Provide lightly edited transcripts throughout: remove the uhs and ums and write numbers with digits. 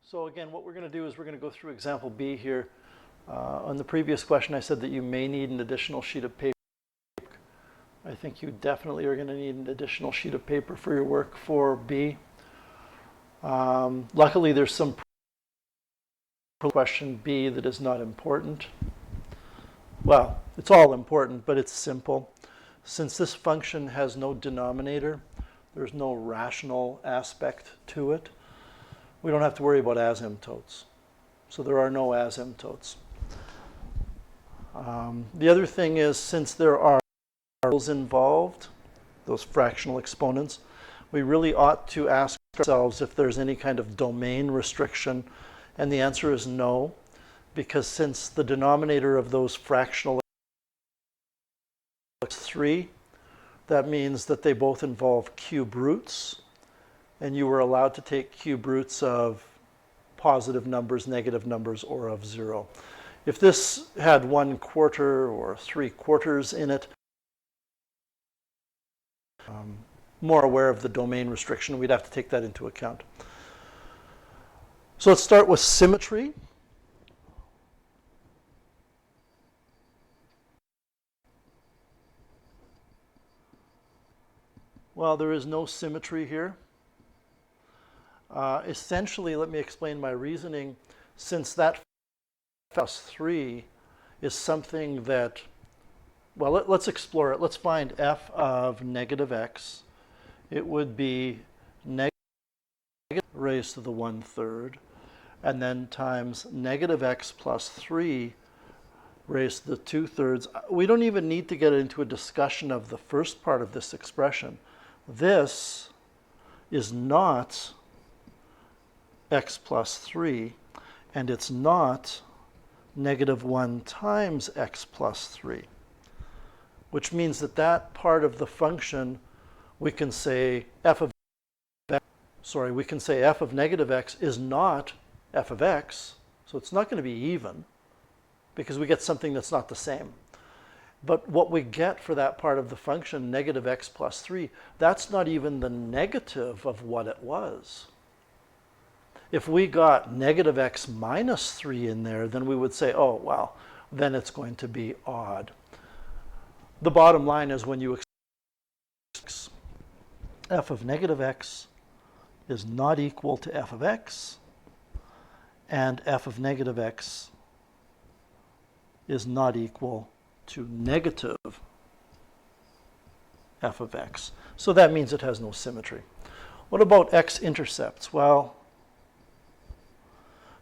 So again, what we're going to do is we're going to go through example B here. On the previous question, I said that you may need an additional sheet of paper. I think you definitely are going to need an additional sheet of paper for your work for B. Luckily, there's some question B that is not important. Well, it's all important, but it's simple. Since this function has no denominator, there's no rational aspect to it, we don't have to worry about asymptotes. So there are no asymptotes. The other thing is, since there are variables involved, those fractional exponents, we really ought to ask ourselves if there's any kind of domain restriction, and the answer is no, because since the denominator of those fractional is 3, that means that they both involve cube roots, and you were allowed to take cube roots of positive numbers, negative numbers, or of 0. If this had 1/4 or 3/4 in it, more aware of the domain restriction, we'd have to take that into account. So let's start with symmetry. Well, there is no symmetry here. Essentially, let me explain my reasoning. Since that plus 3 is something that, well, let's explore it. Let's find f of negative x. It would be negative raised to the 1/3, and then times negative x plus 3 raised to the 2/3. We don't even need to get into a discussion of the first part of this expression. This is not x plus 3, and it's not negative 1 times x plus 3, which means that that part of the function, we can say f of negative x is not f of x, so it's not going to be even, because we get something that's not the same. But what we get for that part of the function, negative x plus 3, that's not even the negative of what it was. If we got negative x minus 3 in there, then we would say, oh, well, then it's going to be odd. The bottom line is when you f of negative x is not equal to f of x, and f of negative x is not equal to negative f of x. So that means it has no symmetry. What about x-intercepts? Well,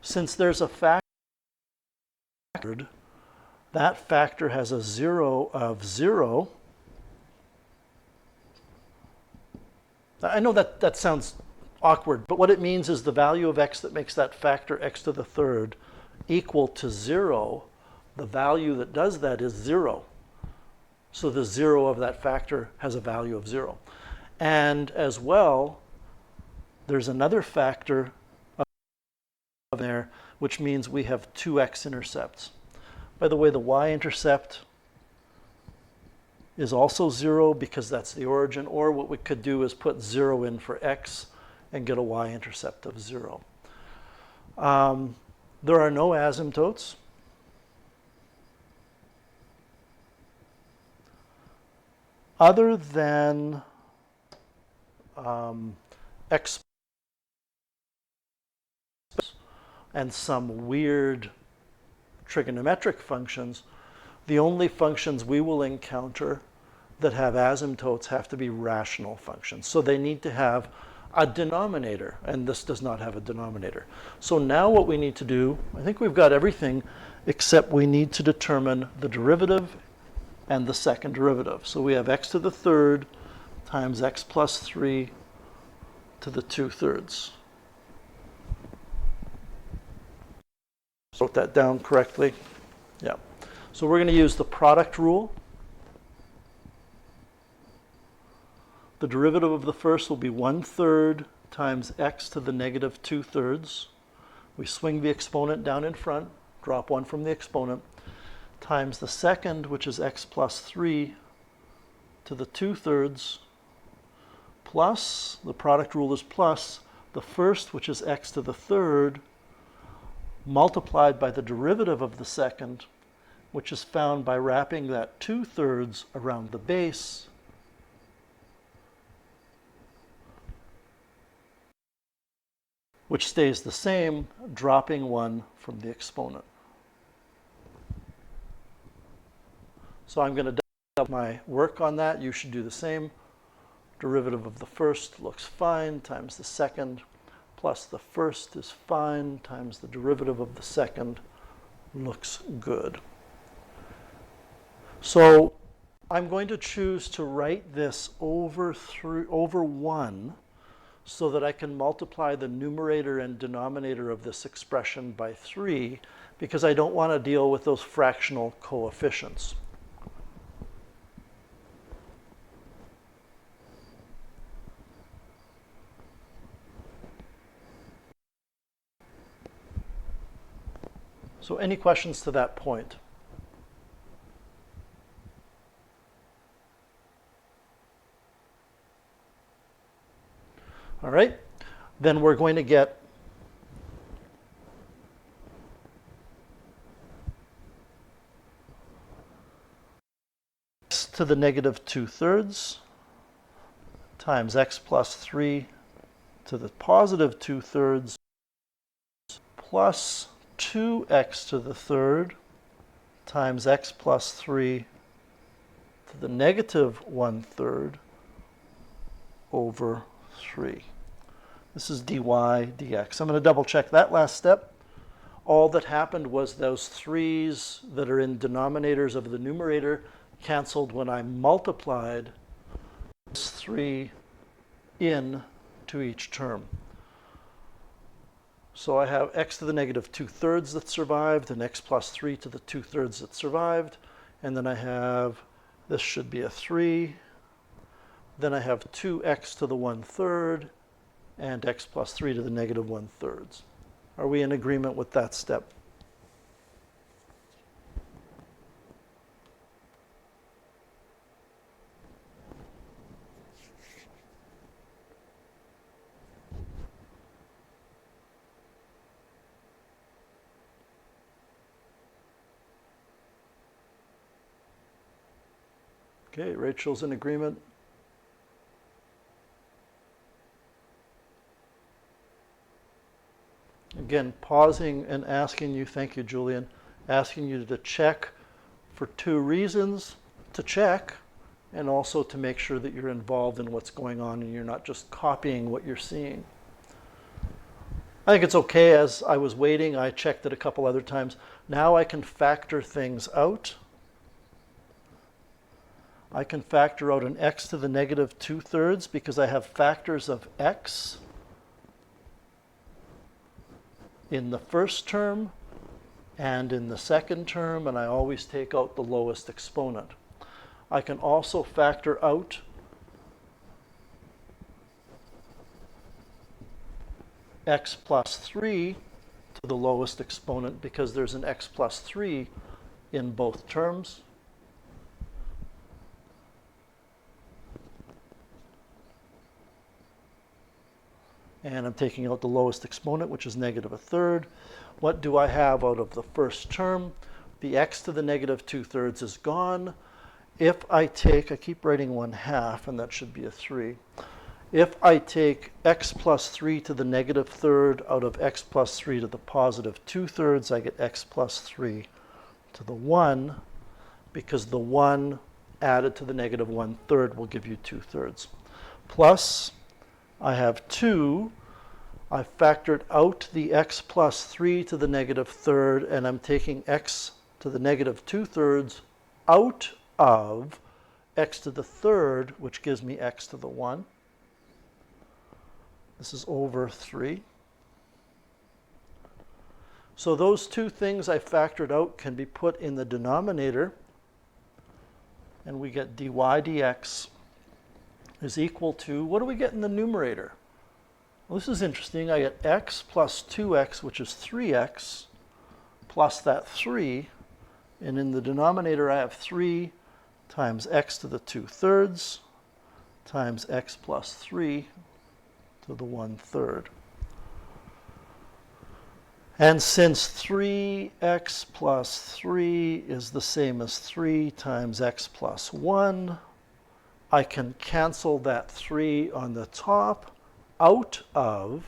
since there's a factor, that factor has a 0 of 0. I know that sounds awkward, but what it means is the value of x that makes that factor x to the 3rd equal to 0. The value that does that is 0. So the 0 of that factor has a value of 0. And as well, there's another factor there, which means we have 2 x-intercepts. By the way, the y-intercept is also 0 because that's the origin, or what we could do is put 0 in for x and get a y-intercept of 0. There are no asymptotes. Other than x and some weird trigonometric functions, the only functions we will encounter that have asymptotes have to be rational functions. So they need to have a denominator, and this does not have a denominator. So now what we need to do, I think we've got everything, except we need to determine the derivative and the second derivative. So we have x to the 3rd times x plus 3 to the 2/3. Wrote that down correctly? Yeah. So we're going to use the product rule. The derivative of the first will be 1/3 times x to the negative 2/3. We swing the exponent down in front, drop 1 from the exponent, times the second, which is x plus 3 to the 2/3, plus, the product rule is plus, the first, which is x to the 3rd, multiplied by the derivative of the second, which is found by wrapping that 2/3 around the base, which stays the same, dropping 1 from the exponent. So I'm going to double my work on that. You should do the same. Derivative of the first looks fine, times the second, plus the first is fine, times the derivative of the second looks good. So I'm going to choose to write this over 1 so that I can multiply the numerator and denominator of this expression by 3, because I don't want to deal with those fractional coefficients. So any questions to that point? All right, then we're going to get x to the negative 2/3 times x plus 3 to the positive 2/3 plus 2x to the third times x plus 3 to the negative 1/3 over 3. This is dy dx. I'm going to double check that last step. All that happened was those 3's that are in denominators of the numerator canceled when I multiplied this 3 in to each term. So I have x to the negative 2/3 that survived and x plus 3 to the 2/3 that survived. And then I have, this should be a 3. Then I have 2x to the 1/3 and x plus 3 to the negative 1/3. Are we in agreement with that step? Okay, Rachel's in agreement. Again, pausing and asking you, thank you, Julian, asking you to check for 2 reasons: to check and also to make sure that you're involved in what's going on and you're not just copying what you're seeing. I think it's okay. As I was waiting, I checked it a couple other times. Now I can factor things out. I can factor out an x to the negative 2/3 because I have factors of x in the first term and in the second term, and I always take out the lowest exponent. I can also factor out x plus 3 to the lowest exponent because there's an x plus 3 in both terms. And I'm taking out the lowest exponent, which is negative 1/3. What do I have out of the first term? The x to the negative 2/3 is gone. If I take, I keep writing 1/2, and that should be a 3. If I take x plus 3 to the negative 1/3 out of x plus 3 to the positive 2/3, I get x plus 3 to the 1, because the 1 added to the negative 1/3 will give you 2/3. Plus, I have 2. I factored out the x plus 3 to the negative 1/3, and I'm taking x to the negative 2/3 out of x to the 3rd, which gives me x to the 1. This is over 3. So those 2 things I factored out can be put in the denominator, and we get dy dx is equal to, what do we get in the numerator? Well, this is interesting. I get x plus 2x, which is 3x, plus that 3. And in the denominator, I have 3 times x to the 2/3 times x plus 3 to the 1/3. And since 3x plus 3 is the same as 3 times x plus 1, I can cancel that 3 on the top out of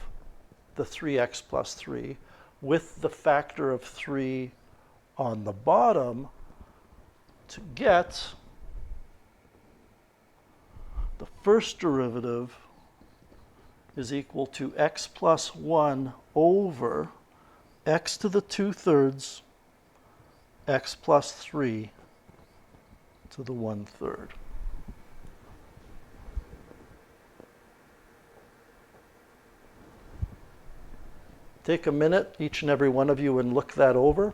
the 3x plus 3 with the factor of 3 on the bottom to get the first derivative is equal to x plus 1 over x to the 2/3 x plus 3 to the 1/3. Take a minute, each and every one of you, and look that over.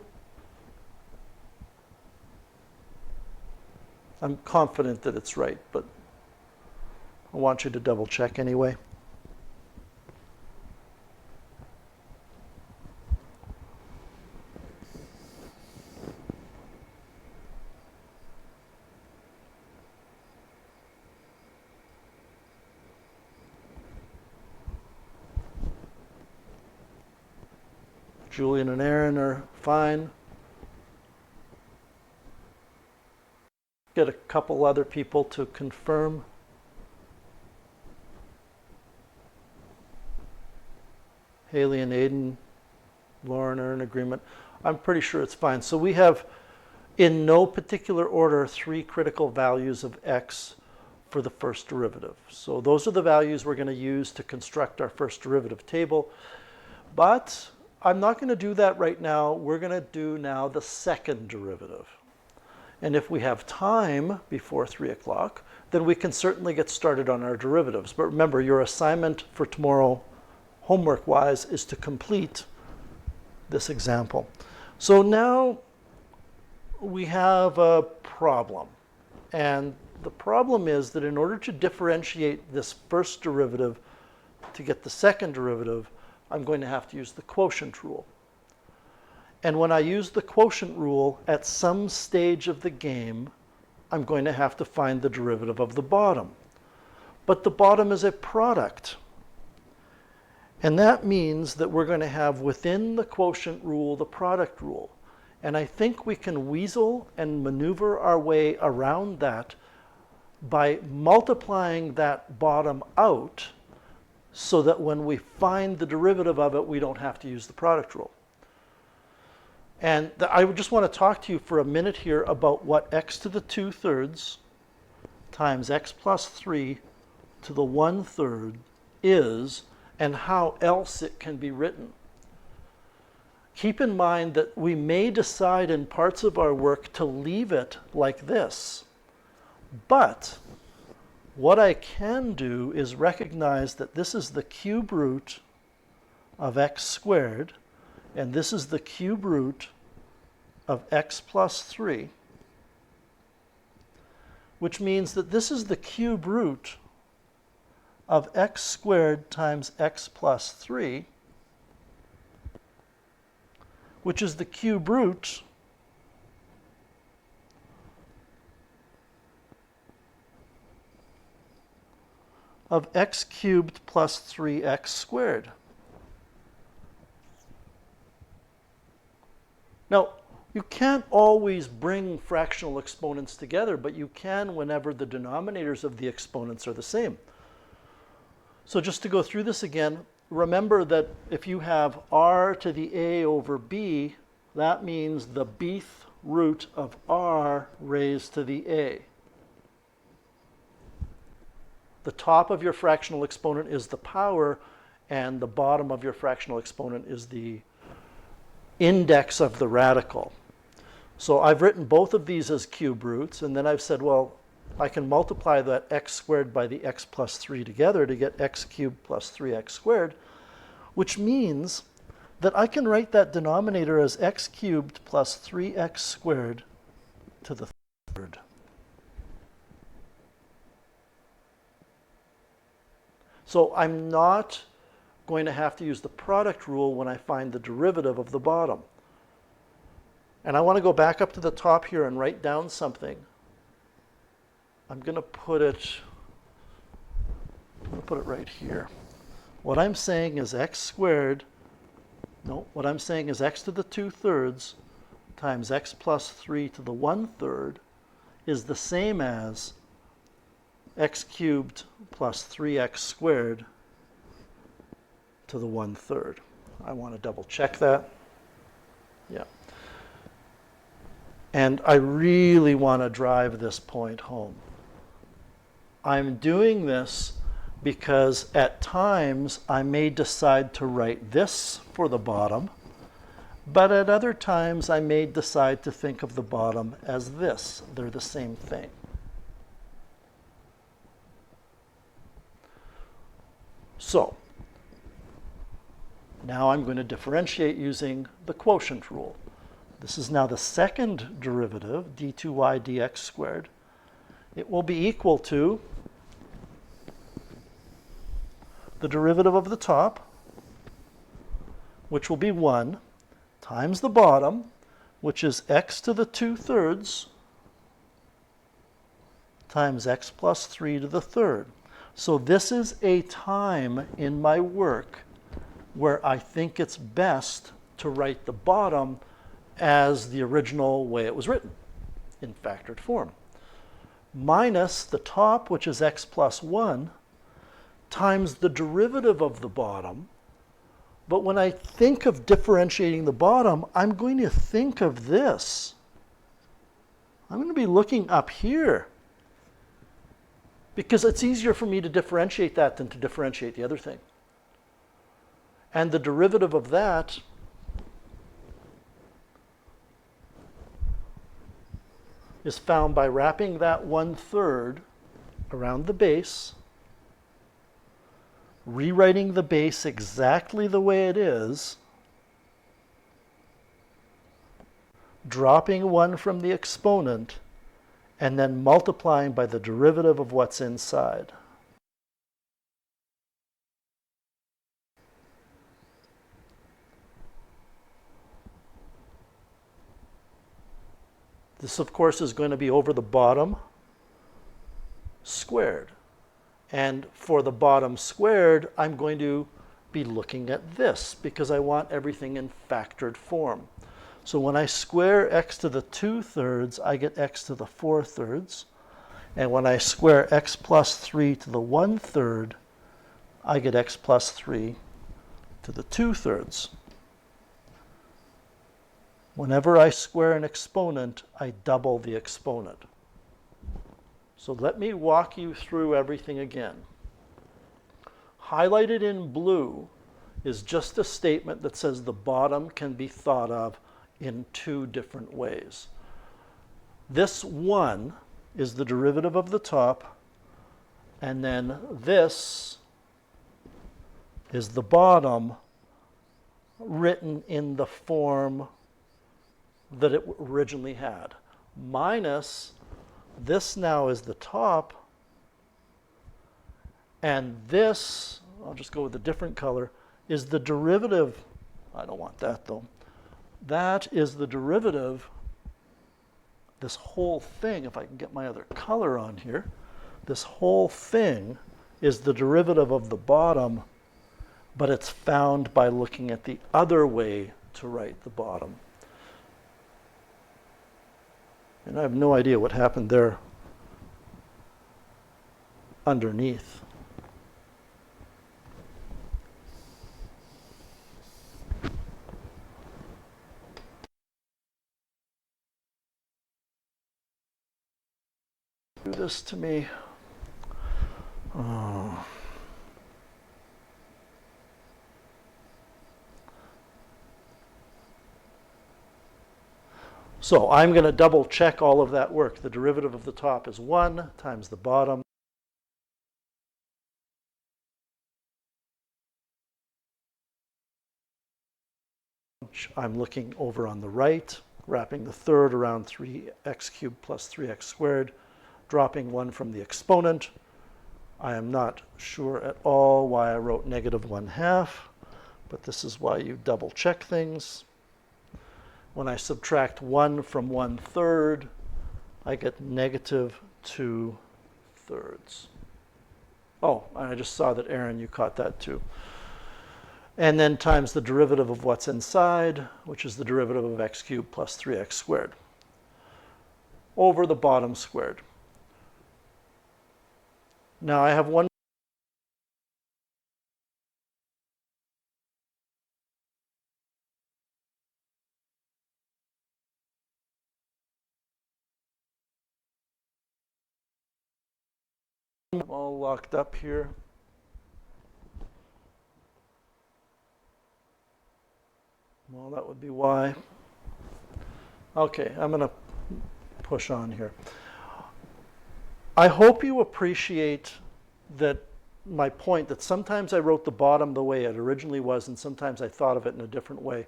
I'm confident that it's right, but I want you to double check anyway. Julian and Aaron are fine. Get a couple other people to confirm. Haley and Aiden, Lauren are in agreement. I'm pretty sure it's fine. So we have, in no particular order, 3 critical values of x for the first derivative. So those are the values we're going to use to construct our first derivative table. But I'm not going to do that right now. We're going to do now the second derivative. And if we have time before 3 o'clock, then we can certainly get started on our derivatives. But remember, your assignment for tomorrow, homework-wise, is to complete this example. So now we have a problem. And the problem is that in order to differentiate this first derivative to get the second derivative, I'm going to have to use the quotient rule. And when I use the quotient rule, at some stage of the game, I'm going to have to find the derivative of the bottom. But the bottom is a product. And that means that we're going to have within the quotient rule the product rule. And I think we can weasel and maneuver our way around that by multiplying that bottom out so that when we find the derivative of it, we don't have to use the product rule. And I just want to talk to you for a minute here about what x to the 2/3 times x plus 3 to the 1/3 is and how else it can be written. Keep in mind that we may decide in parts of our work to leave it like this. But what I can do is recognize that this is the cube root of x squared, and this is the cube root of x plus 3, which means that this is the cube root of x squared times x plus 3, which is the cube root of x cubed plus 3x squared. Now, you can't always bring fractional exponents together, but you can whenever the denominators of the exponents are the same. So just to go through this again, remember that if you have r to the a over b, that means the bth root of r raised to the a. The top of your fractional exponent is the power, and the bottom of your fractional exponent is the index of the radical. So I've written both of these as cube roots, and then I've said, well, I can multiply that x squared by the x plus 3 together to get x cubed plus 3x squared, which means that I can write that denominator as x cubed plus 3x squared to the third. So I'm not going to have to use the product rule when I find the derivative of the bottom. And I want to go back up to the top here and write down something. I'm going to put it right here. What I'm saying is x squared No, what I'm saying is x to the 2/3 times x plus 3 to the 1/3 is the same as x cubed plus 3x squared to the 1/3. I want to double check that. Yeah. And I really want to drive this point home. I'm doing this because at times I may decide to write this for the bottom, but at other times I may decide to think of the bottom as this. They're the same thing. So now I'm going to differentiate using the quotient rule. This is now the second derivative, d2y dx squared. It will be equal to the derivative of the top, which will be 1, times the bottom, which is x to the 2/3 times x plus 3 to the 3rd. So this is a time in my work where I think it's best to write the bottom as the original way it was written, in factored form, minus the top, which is x plus 1, times the derivative of the bottom. But when I think of differentiating the bottom, I'm going to think of this. I'm going to be looking up here, because it's easier for me to differentiate that than to differentiate the other thing. And the derivative of that is found by wrapping that 1/3 around the base, rewriting the base exactly the way it is, dropping 1 from the exponent, and then multiplying by the derivative of what's inside. This, of course, is going to be over the bottom squared. And for the bottom squared, I'm going to be looking at this because I want everything in factored form. So when I square x to the 2/3, I get x to the 4/3. And when I square x plus 3 to the 1/3, I get x plus 3 to the 2/3. Whenever I square an exponent, I double the exponent. So let me walk you through everything again. Highlighted in blue is just a statement that says the bottom can be thought of in 2 different ways. This 1 is the derivative of the top, and then this is the bottom written in the form that it originally had, minus this now is the top, and this, I'll just go with a different color, is the derivative. I don't want that though. That is the derivative, this whole thing, if I can get my other color on here, this whole thing is the derivative of the bottom, but it's found by looking at the other way to write the bottom. And I have no idea what happened there underneath. Do this to me. Oh. So I'm going to double check all of that work. The derivative of the top is 1 times the bottom. I'm looking over on the right, wrapping the 3rd around 3x cubed plus 3x squared, dropping 1 from the exponent. I am not sure at all why I wrote -1/2, but this is why you double check things. When I subtract 1 from 1/3, I get -2/3. Oh, and I just saw that, Aaron, you caught that too. and then times the derivative of what's inside, which is the derivative of x cubed plus 3x squared, over the bottom squared. Now I have one all locked up here. Well, that would be y. Okay, I'm going to push on here. I hope you appreciate that my point that sometimes I wrote the bottom the way it originally was, and sometimes I thought of it in a different way.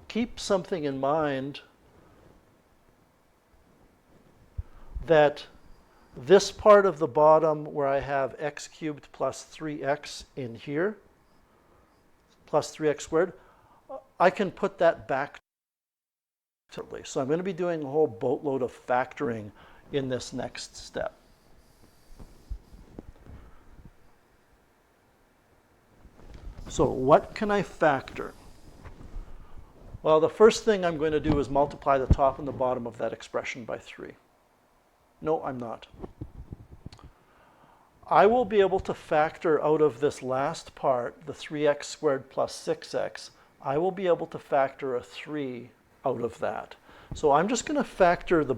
Keep something in mind that this part of the bottom where I have x cubed plus 3x in here, plus 3x squared, I can put that back. So I'm going to be doing a whole boatload of factoring in this next step. So what can I factor? Well, the first thing I'm going to do is multiply the top and the bottom of that expression by 3. No, I'm not. I will be able to factor out of this last part, the 3x squared plus 6x, I will be able to factor a 3 out of that. So I'm just going to factor the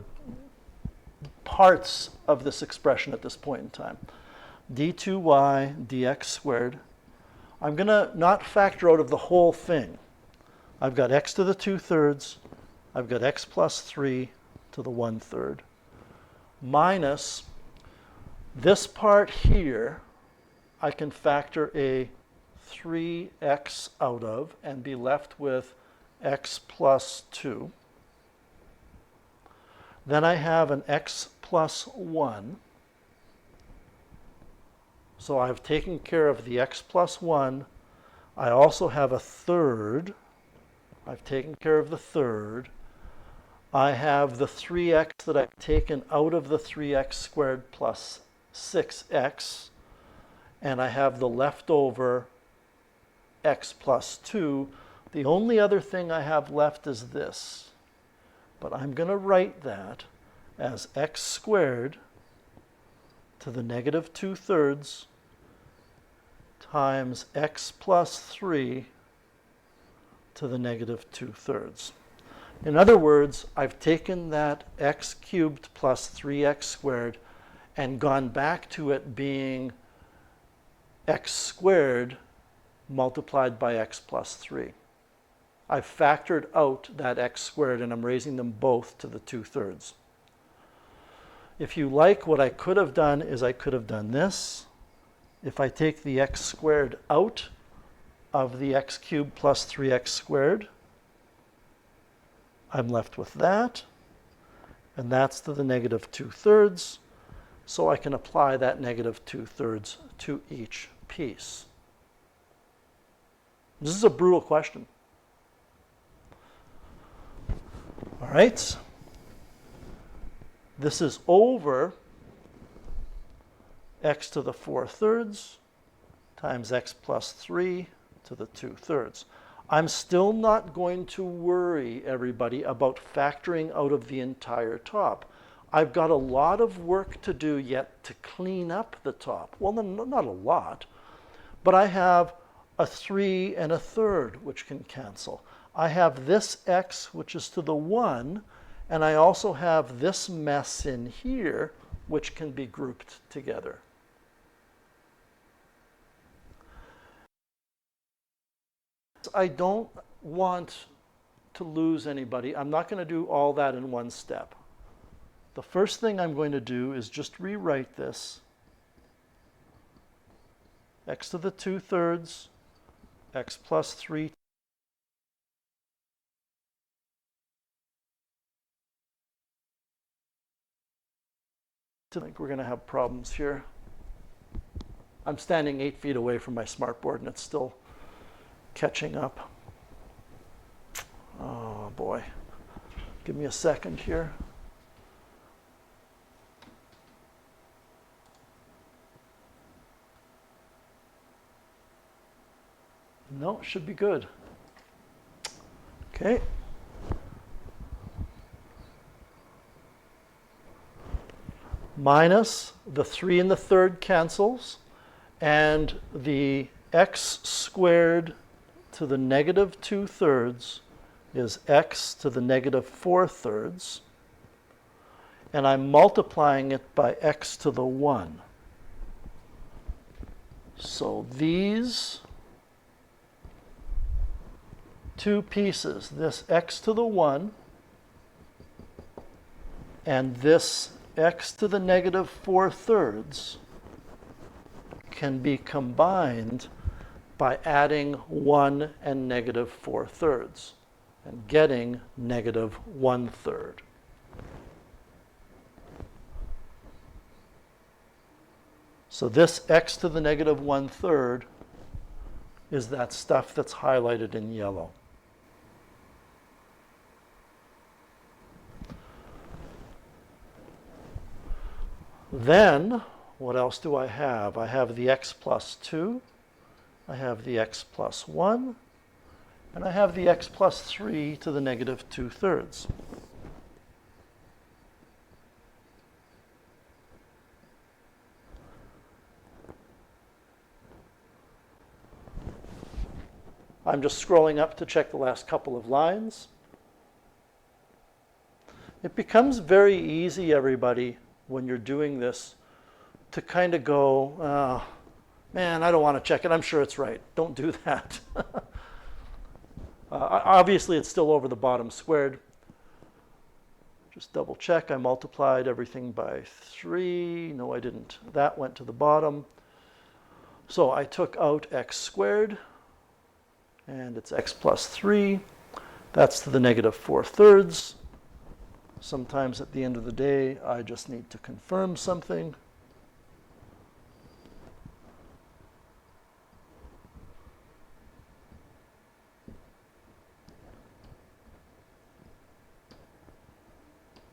parts of this expression at this point in time. d2y dx squared. I'm going to not factor out of the whole thing. I've got x to the 2/3. I've got x plus 3 to the 1/3 minus this part here. I can factor a 3x out of and be left with x plus 2. Then I have an x plus 1. So I've taken care of the x plus 1. I also have a third. I've taken care of the third. I have the 3x that I've taken out of the 3x squared plus 6x. And I have the leftover x plus 2. The only other thing I have left is this. But I'm going to write that as x squared to the negative 2/3 times x plus 3 to the negative 2/3. In other words, I've taken that x cubed plus 3x squared and gone back to it being x squared multiplied by x plus 3. I've factored out that x squared and I'm raising them both to the 2/3. If you like, what I could have done is I could have done this. If I take the x squared out of the x cubed plus 3x squared, I'm left with that, and that's to the negative 2/3, so I can apply that negative 2/3 to each piece. This is a brutal question. All right. This is over x to the 4/3 times x plus 3 to the 2/3. I'm still not going to worry, everybody, about factoring out of the entire top. I've got a lot of work to do yet to clean up the top. Well, not a lot, but I have a 3 and a third, which can cancel. I have this x, which is to the 1, and I also have this mess in here, which can be grouped together. I don't want to lose anybody. I'm not going to do all that in one step. The first thing I'm going to do is just rewrite this. X to the 2/3, x plus 3. I think we're going to have problems here. I'm standing 8 feet away from my smartboard and it's still catching up. Oh boy. Give me a second here. No, it should be good. Okay. Minus the 3 in the third cancels, and the x squared to the negative 2/3 is x to the negative 4/3, and I'm multiplying it by x to the 1. So these two pieces, this x to the 1 and this x to the negative 4/3, can be combined by adding 1 and negative 4/3 and getting negative 1/3. So this x to the negative 1/3 is that stuff that's highlighted in yellow. Then, what else do I have? I have the x plus 2, I have the x plus 1, and I have the x plus 3 to the negative 2/3. I'm just scrolling up to check the last couple of lines. It becomes very easy, everybody, when you're doing this, to kind of go, oh, man, I don't want to check it. I'm sure it's right. Don't do that. Obviously, it's still over the bottom squared. Just double check. I multiplied everything by 3. No, I didn't. That went to the bottom. So I took out x squared, and it's x plus 3. That's to the negative 4/3. Sometimes at the end of the day, I just need to confirm something.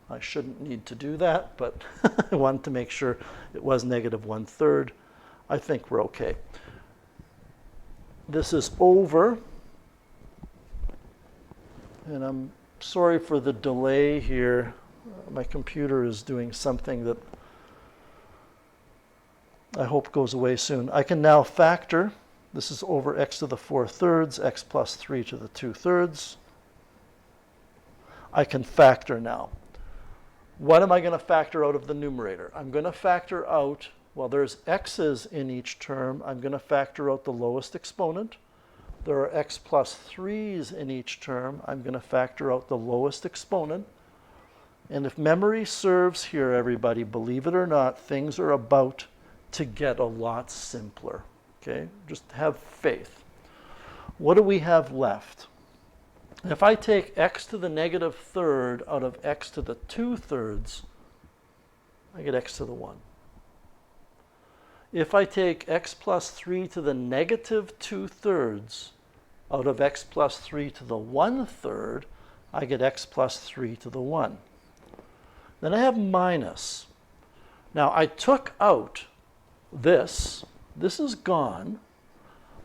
I shouldn't need to do that, but I wanted to make sure it was negative 1/3. I think we're okay. This is over, and I'm sorry for the delay here. My computer is doing something that I hope goes away soon. I can now factor. This is over x to the 4/3, x plus 3 to the 2/3. I can factor now. What am I going to factor out of the numerator? I'm going to factor out, well, there's x's in each term. I'm going to factor out the lowest exponent. There are x plus 3's in each term. I'm going to factor out the lowest exponent. And if memory serves here, everybody, believe it or not, things are about to get a lot simpler. Okay? Just have faith. What do we have left? If I take x to the negative 1/3 out of x to the 2/3, I get x to the 1. If I take x plus 3 to the negative 2/3 out of x plus 3 to the 1/3, I get x plus 3 to the 1. Then I have minus. Now I took out this. This is gone.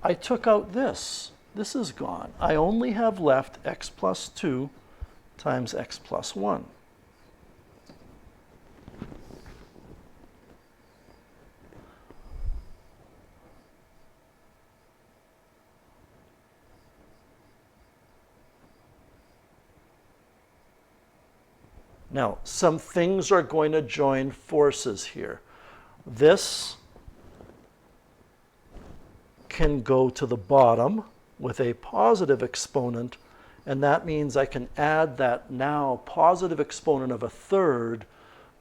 I took out this. This is gone. I only have left x plus 2 times x plus 1. Now, some things are going to join forces here. This can go to the bottom with a positive exponent, and that means I can add that now positive exponent of 1/3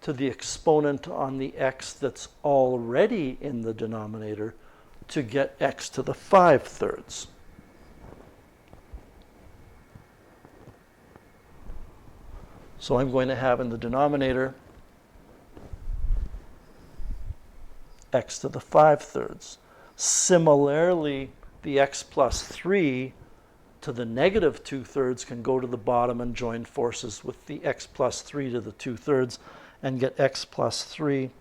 to the exponent on the x that's already in the denominator to get x to the 5/3. So I'm going to have in the denominator x to the 5/3. Similarly, the x plus 3 to the negative 2/3 can go to the bottom and join forces with the x plus 3 to the 2/3 and get x plus 3.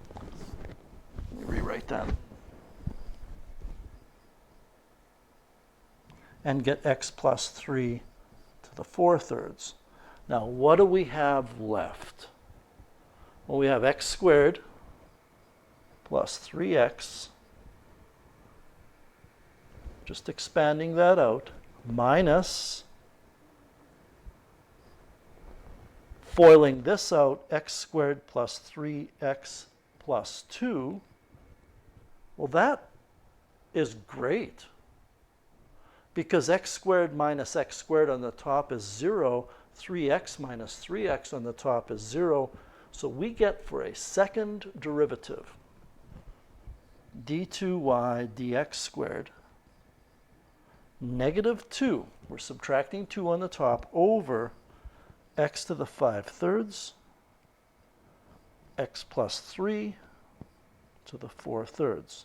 Let me rewrite that. and get x plus 3 to the 4/3. Now, what do we have left? Well, we have x squared plus 3x, just expanding that out, minus, foiling this out, x squared plus 3x plus 2. Well, that is great, because x squared minus x squared on the top is 0, 3x minus 3x on the top is 0, so we get for a second derivative d2y dx squared negative 2, we're subtracting 2 on the top, over x to the 5/3 x plus 3 to the 4/3.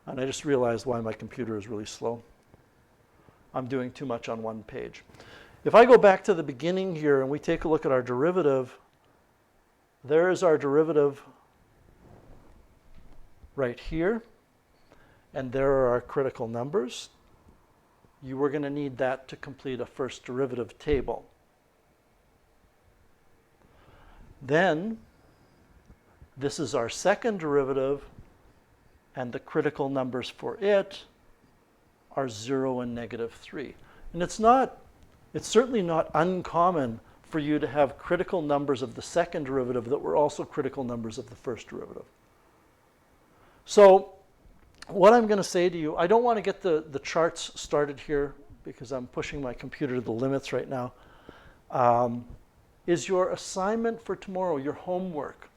And I just realized why my computer is really slow. I'm doing too much on one page. If I go back to the beginning here and we take a look at our derivative, there is our derivative right here, and there are our critical numbers. You were going to need that to complete a first derivative table. Then, this is our second derivative, and the critical numbers for it are 0 and negative 3. And it's certainly not uncommon for you to have critical numbers of the second derivative that were also critical numbers of the first derivative. So what I'm going to say to you, I don't want to get the charts started here because I'm pushing my computer to the limits right now, is your assignment for tomorrow, your homework,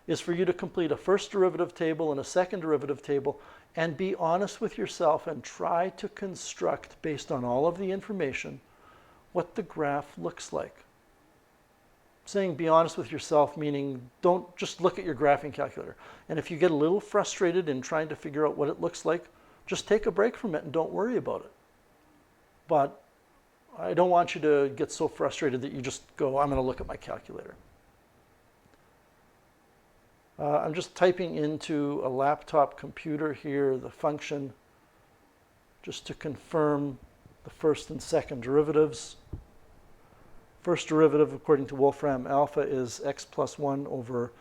is for you to complete a first derivative table and a second derivative table and be honest with yourself and try to construct, based on all of the information, what the graph looks like. Saying be honest with yourself, meaning don't just look at your graphing calculator. And if you get a little frustrated in trying to figure out what it looks like, just take a break from it and don't worry about it. But I don't want you to get so frustrated that you just go, I'm going to look at my calculator. I'm just typing into a laptop computer here the function just to confirm the first and second derivatives. First derivative, according to Wolfram alpha, is x plus 1 over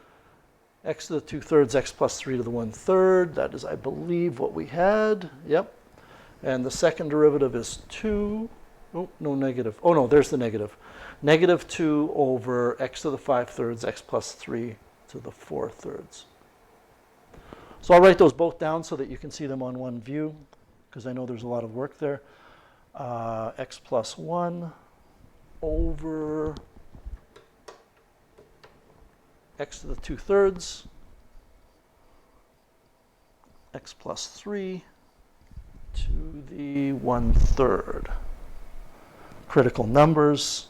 x to the 2/3, x plus 3 to the 1/3. That is, I believe, what we had. Yep. And the second derivative is 2. Oh, no, negative. Oh, no, there's the negative. Negative 2 over x to the 5/3, x plus 3 to the 4/3. So I'll write those both down so that you can see them on one view, because I know there's a lot of work there. X plus 1 over x to the 2/3, x plus 3 to the 1/3. Critical numbers,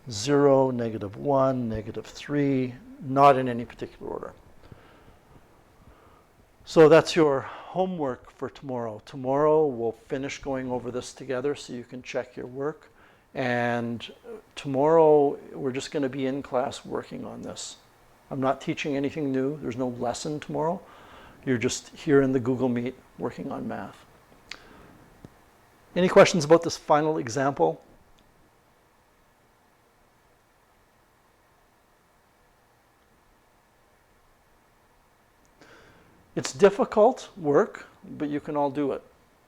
0, negative 1, negative 3, not in any particular order. So that's your homework for tomorrow. Tomorrow we'll finish going over this together so you can check your work. And tomorrow we're just going to be in class working on this. I'm not teaching anything new. There's no lesson tomorrow. You're just here in the Google Meet working on math. Any questions about this final example? It's difficult work, but you can all do it.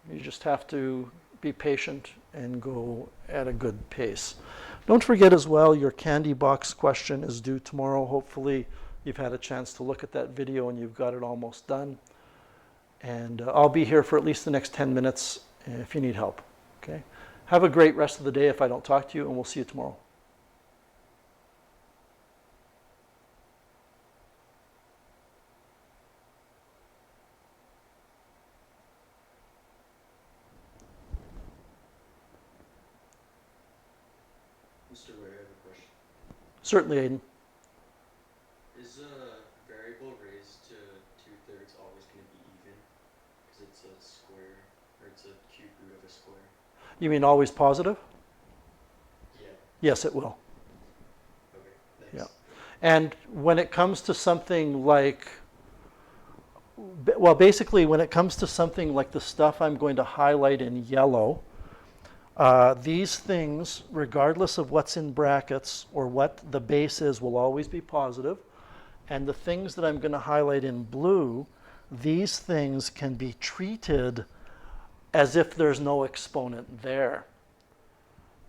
You just have to be patient and go at a good pace. Don't forget as well, your candy box question is due tomorrow. Hopefully you've had a chance to look at that video and you've got it almost done. And I'll be here for at least the next 10 minutes if you need help. Okay? Have a great rest of the day if I don't talk to you, and we'll see you tomorrow. Mr. Ware, I have a question. Certainly, Aiden. Is a variable raised to 2/3 always going to be even? Because it's a square, or it's a cube root of a square. You mean always positive? Yeah. Yes, it will. Okay, thanks. Yeah. And when it comes to something like Well, basically, when it comes to something like the stuff I'm going to highlight in yellow, these things, regardless of what's in brackets or what the base is, will always be positive. And the things that I'm going to highlight in blue, these things can be treated as if there's no exponent there.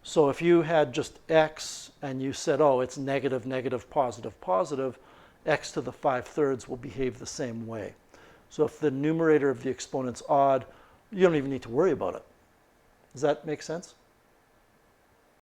So if you had just x and you said, oh, it's negative, negative, positive, positive, x to the 5/3 will behave the same way. So if the numerator of the exponent's odd, you don't even need to worry about it. Does that make sense?